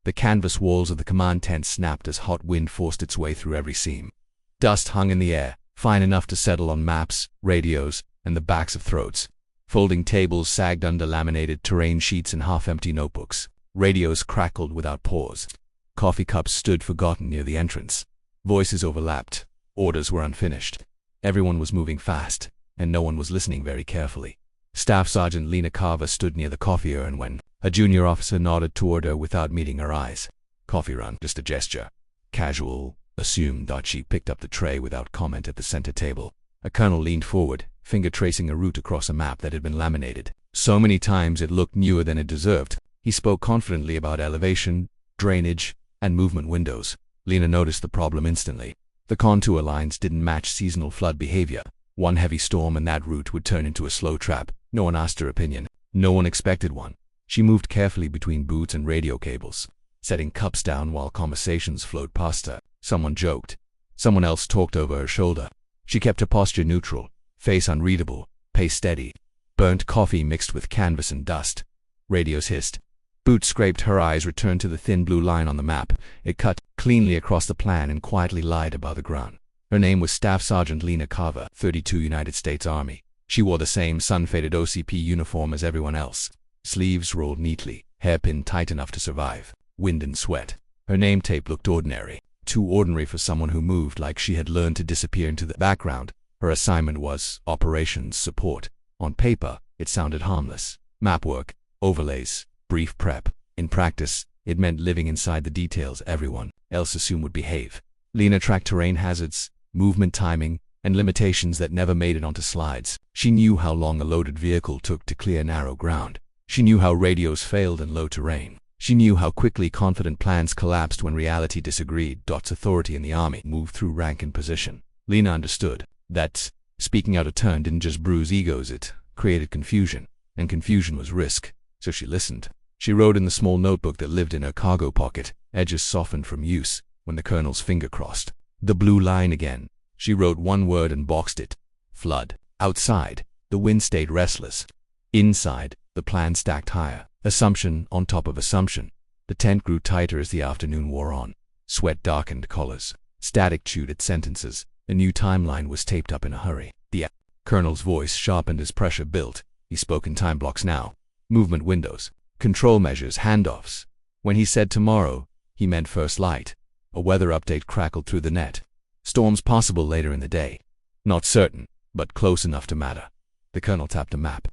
The canvas walls of the command tent snapped as hot wind forced its way through every seam. Dust hung in the air, fine enough to settle on maps, radios, and the backs of throats. Folding tables sagged under laminated terrain sheets and half-empty notebooks. Radios crackled without pause. Coffee cups stood forgotten near the entrance. Voices overlapped. Orders were unfinished. Everyone was moving fast, and no one was listening very carefully. Staff Sergeant Lena Carver stood near the coffee urn when a junior officer nodded toward her without meeting her eyes. Coffee run, just a gesture. Casual, assumed. She picked up the tray without comment at the center table. A colonel leaned forward, finger tracing a route across a map that had been laminated. So many times it looked newer than it deserved. He spoke confidently about elevation, drainage, and movement windows. Lena noticed the problem instantly. The contour lines didn't match seasonal flood behavior. One heavy storm and that route would turn into a slow trap. No one asked her opinion. No one expected one. She moved carefully between boots and radio cables, setting cups down while conversations flowed past her. Someone joked. Someone else talked over her shoulder. She kept her posture neutral, face unreadable, pace steady. Burnt coffee mixed with canvas and dust. Radios hissed. Boots scraped. Her eyes returned to the thin blue line on the map. It cut cleanly across the plan and quietly lied above the ground. Her name was Staff Sergeant Lena Carver, 32 United States Army. She wore the same sun-faded OCP uniform as everyone else. Sleeves rolled neatly, hair pinned tight enough to survive wind and sweat. Her name tape looked ordinary, too ordinary for someone who moved like she had learned to disappear into the background. Her assignment was operations support. On paper, it sounded harmless. Map work, overlays, brief prep. In practice, it meant living inside the details everyone else assumed would behave. Lena tracked terrain hazards, movement timing, and limitations that never made it onto slides. She knew how long a loaded vehicle took to clear narrow ground. She knew how radios failed in low terrain. She knew how quickly confident plans collapsed when reality disagreed. Authority in the Army moved through rank and position. Lena understood that speaking out of turn didn't just bruise egos, it created confusion, and confusion was risk. So she listened. She wrote in the small notebook that lived in her cargo pocket, edges softened from use, when the colonel's finger crossed the blue line again. She wrote one word and boxed it. Flood. Outside, the wind stayed restless. Inside, the plan stacked higher. Assumption on top of assumption. The tent grew tighter as the afternoon wore on. Sweat darkened collars. Static chewed at sentences. A new timeline was taped up in a hurry. The colonel's voice sharpened as pressure built. He spoke in time blocks now. Movement windows. Control measures, handoffs. When he said tomorrow, he meant first light. A weather update crackled through the net. Storms possible later in the day. Not certain, but close enough to matter. The colonel tapped a map.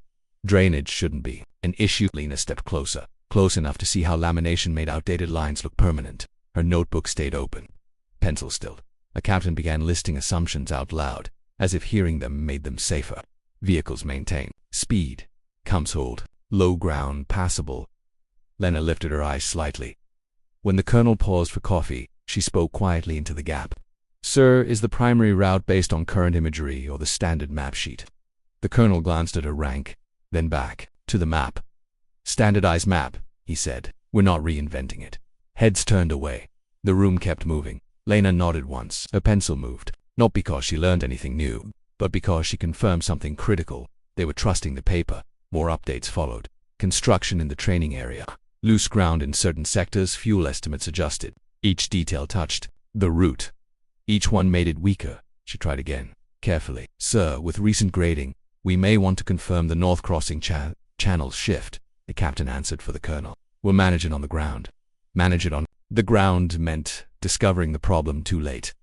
Drainage shouldn't be an issue. Lena stepped closer, close enough to see how lamination made outdated lines look permanent. Her notebook stayed open, pencil stilled. A captain began listing assumptions out loud, as if hearing them made them safer. Vehicles maintain speed, comes hold, low ground, passable. Lena lifted her eyes slightly. When the colonel paused for coffee, she spoke quietly into the gap. Sir, is the primary route based on current imagery or the standard map sheet? The colonel glanced at her rank, then back to the map. Standardized map, he said. We're not reinventing it. Heads turned away. The room kept moving. Lena nodded once. Her pencil moved, not because she learned anything new, but because she confirmed something critical. They were trusting the paper. More updates followed. Construction in the training area. Loose ground in certain sectors, fuel estimates adjusted. Each detail touched the route. Each one made it weaker. She tried again, carefully. Sir, with recent grading, we may want to confirm the north crossing channel shift. The captain answered for the colonel. We'll manage it on the ground. Manage it on the ground meant discovering the problem too late.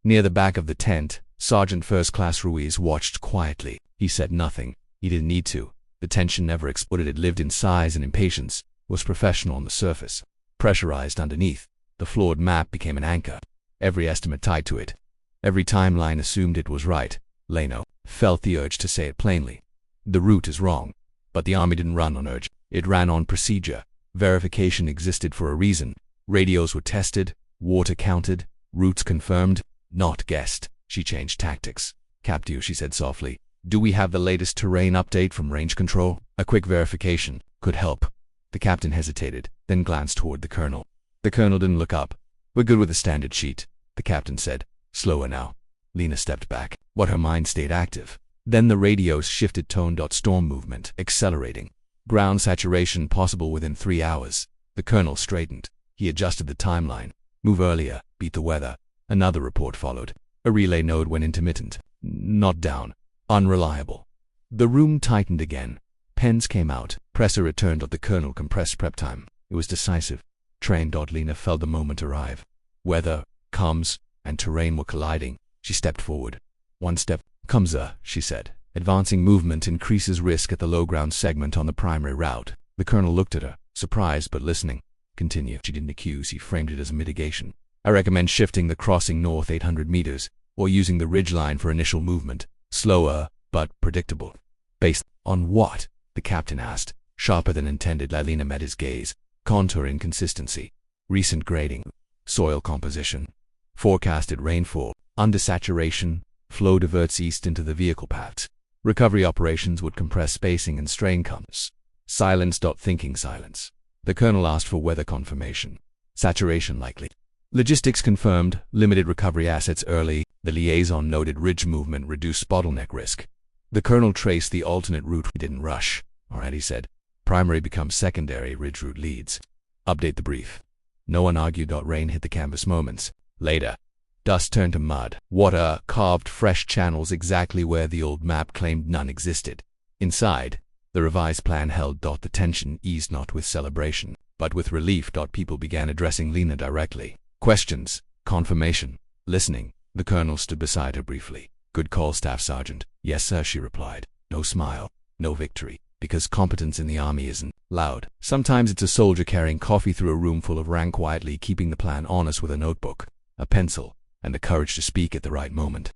Near the back of the tent, Sergeant First Class Ruiz watched quietly. He said nothing. He didn't need to. The tension never exploded. It lived in size and impatience, was professional on the surface, pressurized underneath. The flawed map became an anchor. Every estimate tied to it. Every timeline assumed it was right. Leno felt the urge to say it plainly. The route is wrong. But the Army didn't run on urge. It ran on procedure. Verification existed for a reason. Radios were tested, water counted, routes confirmed, not guessed. She changed tactics. Captain, she said softly, do we have the latest terrain update from range control? A quick verification could help. The captain hesitated, then glanced toward the colonel. The colonel didn't look up. We're good with the standard sheet, the captain said. Slower now. Lena stepped back, but her mind stayed active. Then the radios shifted tone. Storm movement accelerating. Ground saturation possible within 3 hours. The colonel straightened. He adjusted the timeline. Move earlier, beat the weather. Another report followed. A relay node went intermittent. Not down. Unreliable. The room tightened again. Pens came out. Presser returned. The colonel compressed prep time. It was decisive. Train. Lena felt the moment arrive. Weather, comms, and terrain were colliding. She stepped forward. One step. Comes she said. Advancing movement increases risk at the low-ground segment on the primary route. The colonel looked at her, surprised but listening. Continue. She didn't accuse, he framed it as a mitigation. I recommend shifting the crossing north 800 meters, or using the ridgeline for initial movement. Slower, but predictable. Based on what? The captain asked. Sharper than intended, Lena met his gaze. Contour inconsistency. Recent grading. Soil composition. Forecasted rainfall. Undersaturation. Flow diverts east into the vehicle paths. Recovery operations would compress spacing and strain comes. Silence. Thinking silence. The colonel asked for weather confirmation. Saturation likely. Logistics confirmed. Limited recovery assets early. The liaison noted ridge movement reduced bottleneck risk. The colonel traced the alternate route. We didn't rush. All right, he said. Primary becomes secondary. Ridge route leads. Update the brief. No one argued. Rain hit the canvas moments. Later. Dust turned to mud. Water carved fresh channels exactly where the old map claimed none existed. Inside, the revised plan held. The tension eased not with celebration, but with relief. People began addressing Lena directly. Questions. Confirmation. Listening. The colonel stood beside her briefly. Good call, Staff Sergeant. Yes, sir, she replied. No smile. No victory. Because competence in the army isn't loud. Sometimes it's a soldier carrying coffee through a room full of rank quietly keeping the plan honest with a notebook, a pencil, and the courage to speak at the right moment.